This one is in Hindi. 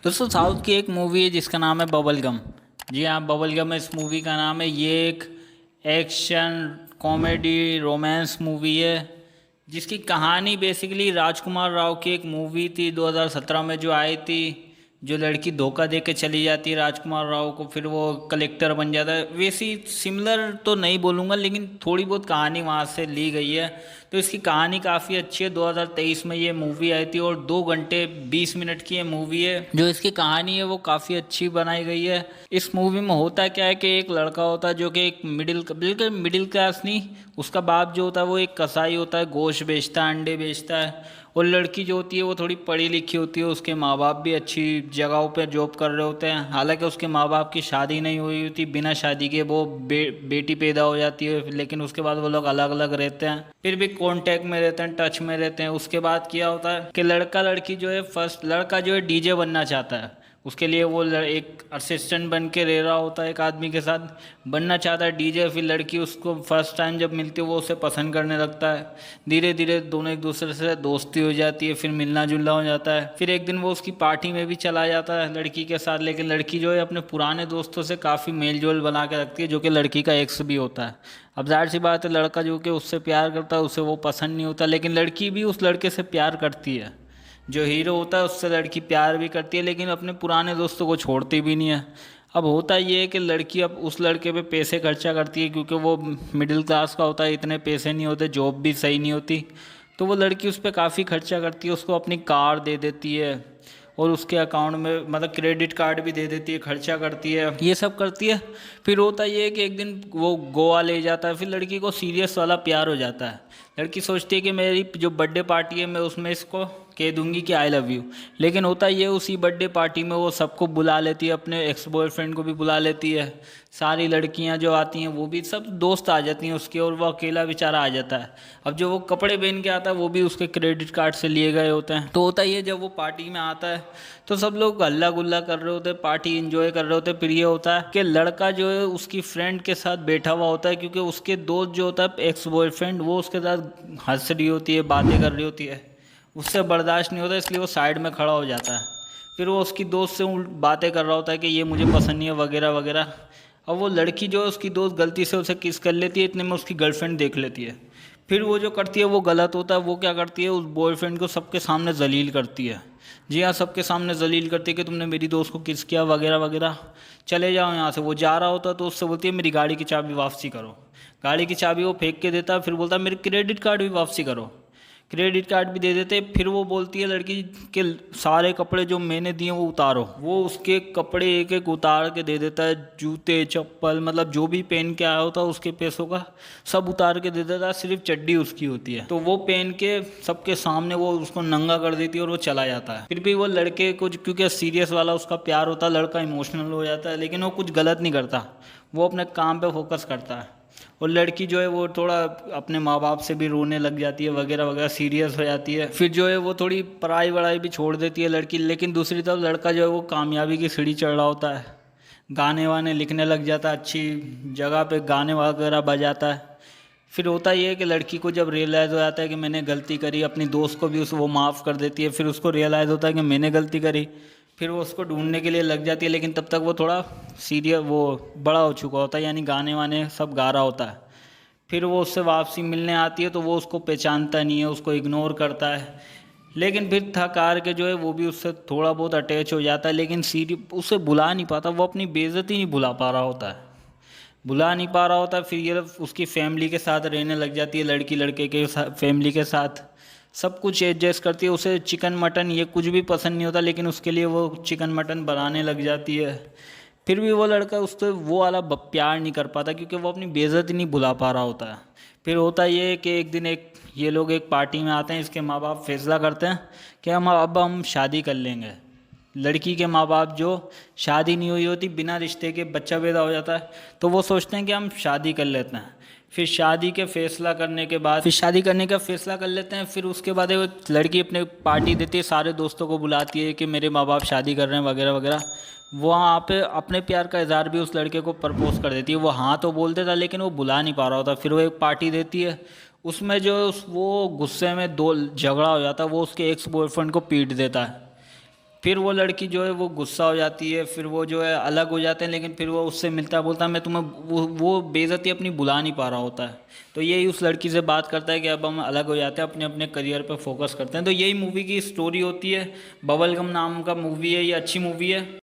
दोस्तों साउथ की एक मूवी है जिसका नाम है बबल गम। जी हाँ, बबल गम इस मूवी का नाम है। ये एक एक्शन कॉमेडी रोमांस मूवी है जिसकी कहानी बेसिकली राजकुमार राव की एक मूवी थी 2017 में जो आई थी। जो लड़की धोखा दे के चली जाती है राजकुमार राव को, फिर वो कलेक्टर बन जाता है। वैसी सिमिलर तो नहीं बोलूँगा, लेकिन थोड़ी बहुत कहानी वहाँ से ली गई है। तो इसकी कहानी काफ़ी अच्छी है। 2023 में ये मूवी आई थी और 2 घंटे 20 मिनट की ये मूवी है। जो इसकी कहानी है वो काफ़ी अच्छी बनाई गई है। इस मूवी में होता क्या है कि एक लड़का होता है जो कि एक बिल्कुल मिडिल क्लास नहीं, उसका बाप जो होता है वो एक कसाई होता है, गोश्त बेचता है, अंडे बेचता है। और लड़की जो होती है वो थोड़ी पढ़ी लिखी होती है, उसके माँ बाप भी अच्छी जगहों पे जॉब कर रहे होते हैं। हालांकि उसके माँ बाप की शादी नहीं हुई होती, बिना शादी के वो बेटी पैदा हो जाती है, लेकिन उसके बाद वो लोग अलग अलग रहते हैं, फिर भी कांटेक्ट में रहते हैं, टच में रहते हैं। उसके बाद क्या होता है कि लड़का लड़की जो है, फर्स्ट लड़का जो है डीजे बनना चाहता है। उसके लिए वो एक असिस्टेंट बन के रह रहा होता है, एक आदमी के साथ बनना चाहता है डीजे। फिर लड़की उसको फर्स्ट टाइम जब मिलती है वो उसे पसंद करने लगता है। धीरे धीरे दोनों एक दूसरे से दोस्ती हो जाती है, फिर मिलना जुलना हो जाता है। फिर एक दिन वो उसकी पार्टी में भी चला जाता है लड़की के साथ, लेकिन लड़की जो है अपने पुराने दोस्तों से काफ़ी मेल जोल बना के रखती है, जो कि लड़की का एक्स भी होता है। अब जाहिर सी बात है, लड़का जो कि उससे प्यार करता है उसे वो पसंद नहीं होता, लेकिन लड़की भी उस लड़के से प्यार करती है। जो हीरो होता है उससे लड़की प्यार भी करती है, लेकिन अपने पुराने दोस्तों को छोड़ती भी नहीं है। अब होता ये है कि लड़की अब उस लड़के पे पैसे खर्चा करती है, क्योंकि वो मिडिल क्लास का होता है, इतने पैसे नहीं होते, जॉब भी सही नहीं होती। तो वो लड़की उस पर काफ़ी खर्चा करती है, उसको अपनी कार दे देती है और उसके अकाउंट में मतलब क्रेडिट कार्ड भी दे देती है, खर्चा करती है, ये सब करती है। फिर होता ये है कि एक दिन वो गोवा ले जाता है, फिर लड़की को सीरियस वाला प्यार हो जाता है। लड़की सोचती है कि मेरी जो बर्थडे पार्टी है मैं उसमें इसको कह दूंगी कि आई लव यू। लेकिन होता ये उसी बर्थडे पार्टी में वो सबको बुला लेती है, अपने एक्स बॉयफ्रेंड को भी बुला लेती है। सारी लड़कियां जो आती हैं वो भी सब दोस्त आ जाती हैं उसके, और वो अकेला बेचारा आ जाता है। अब जो वो कपड़े पहन के आता है वो भी उसके क्रेडिट कार्ड से लिए गए होते हैं। तो होता ये जब वो पार्टी में आता है तो सब लोग हल्ला गुल्ला कर रहे होते हैं, पार्टी एंजॉय कर रहे होते हैं। फिर ये होता है कि लड़का जो है उसकी फ्रेंड के साथ बैठा हुआ होता है, क्योंकि उसके दोस्त जो होता है एक्स बॉयफ्रेंड, वो उसके साथ हंस रही होती है, बातें कर रही होती है। उससे बर्दाश्त नहीं होता, इसलिए वो साइड में खड़ा हो जाता है। फिर वो उसकी दोस्त से बातें कर रहा होता है कि ये मुझे पसंद नहीं है वगैरह वगैरह। अब वो लड़की जो है उसकी दोस्त गलती से उसे किस कर लेती है, इतने में उसकी गर्लफ्रेंड देख लेती है। फिर वो जो करती है वो गलत होता है। वो क्या करती है, उस बॉयफ्रेंड को सबके सामने जलील करती है। जी हाँ, सबके सामने जलील करती है कि तुमने मेरी दोस्त को किस किया वगैरह वगैरह, चले जाओ यहाँ से। वो जा रहा होता है तो उससे बोलती है मेरी गाड़ी की चाबी वापसी करो। गाड़ी की चाबी वो फेंक के देता है, फिर बोलता है मेरे क्रेडिट कार्ड भी वापसी करो। क्रेडिट कार्ड भी दे देते। फिर वो बोलती है लड़की के सारे कपड़े जो मैंने दिए वो उतारो। वो उसके कपड़े एक एक उतार के दे देता है, जूते चप्पल मतलब जो भी पहन के आया होता है उसके पैसों का सब उतार के दे देता है, सिर्फ चड्डी उसकी होती है। तो वो पहन के सबके सामने वो उसको नंगा कर देती है और वो चला जाता है। फिर भी वो लड़के को क्योंकि सीरियस वाला उसका प्यार होता है, लड़का इमोशनल हो जाता है, लेकिन वो कुछ गलत नहीं करता, वो अपने काम पे फोकस करता है। और लड़की जो है वो थोड़ा अपने माँ बाप से भी रोने लग जाती है वगैरह वगैरह, सीरियस हो जाती है। फिर जो है वो थोड़ी पढ़ाई वढ़ाई भी छोड़ देती है लड़की। लेकिन दूसरी तरफ लड़का जो है वो कामयाबी की सीढ़ी चढ़ रहा होता है, गाने वाने लिखने लग जाता है, अच्छी जगह पे गाने वगैरह बजाता है। फिर होता ये है कि लड़की को जब रियलाइज़ हो जाता है कि मैंने गलती करी, अपनी दोस्त को भी वो माफ़ कर देती है। फिर उसको रियलाइज़ होता है कि मैंने गलती करी, फिर वो उसको ढूंढने के लिए लग जाती है। लेकिन तब तक वो थोड़ा सीरियस वो बड़ा हो चुका होता है, यानी गाने वाने सब गा रहा होता है। फिर वो उससे वापसी मिलने आती है तो वो उसको पहचानता नहीं है, उसको इग्नोर करता है। लेकिन फिर थक हार के जो है वो भी उससे थोड़ा बहुत अटैच हो जाता है, लेकिन उसे भुला नहीं पाता। वो अपनी बेइज्जती नहीं भुला पा रहा होता है, भुला नहीं पा रहा होता। फिर ये उसकी फैमिली के साथ रहने लग जाती है, लड़की लड़के के फैमिली के साथ सब कुछ एडजस्ट करती है। उसे चिकन मटन ये कुछ भी पसंद नहीं होता, लेकिन उसके लिए वो चिकन मटन बनाने लग जाती है। फिर भी वो लड़का उससे वो वाला प्यार नहीं कर पाता, क्योंकि वो अपनी बेइज्जती नहीं भुला पा रहा होता है। फिर होता ये है कि एक दिन ये लोग एक पार्टी में आते हैं, इसके माँ बाप फैसला करते हैं कि हम शादी कर लेंगे। लड़की के माँ बाप जो शादी नहीं हुई होती, बिना रिश्ते के बच्चा पैदा हो जाता है, तो वो सोचते हैं कि हम शादी कर लेते हैं। फिर शादी के फैसला करने के बाद फिर शादी करने का फैसला कर लेते हैं। फिर उसके बाद वो लड़की अपने पार्टी देती है, सारे दोस्तों को बुलाती है कि मेरे माँ बाप शादी कर रहे हैं वगैरह वगैरह। वहाँ पे अपने प्यार का इजहार भी उस लड़के को प्रपोज कर देती है। वो हाँ तो बोल देता, लेकिन वो बुला नहीं पा रहा होता। फिर वो एक पार्टी देती है, उसमें वो गुस्से में दो झगड़ा हो जाता है, वो उसके एक्स बॉयफ्रेंड को पीट देता है। फिर वो लड़की जो है वो गुस्सा हो जाती है, फिर वो जो है अलग हो जाते हैं, लेकिन फिर वो उससे मिलता है, बोलता है मैं तुम्हें, वो बेइज्जती अपनी बुला नहीं पा रहा होता है। तो यही उस लड़की से बात करता है कि अब हम अलग हो जाते हैं, अपने अपने करियर पे फोकस करते हैं। तो यही मूवी की स्टोरी होती है। बबल गम नाम का मूवी है, ये अच्छी मूवी है।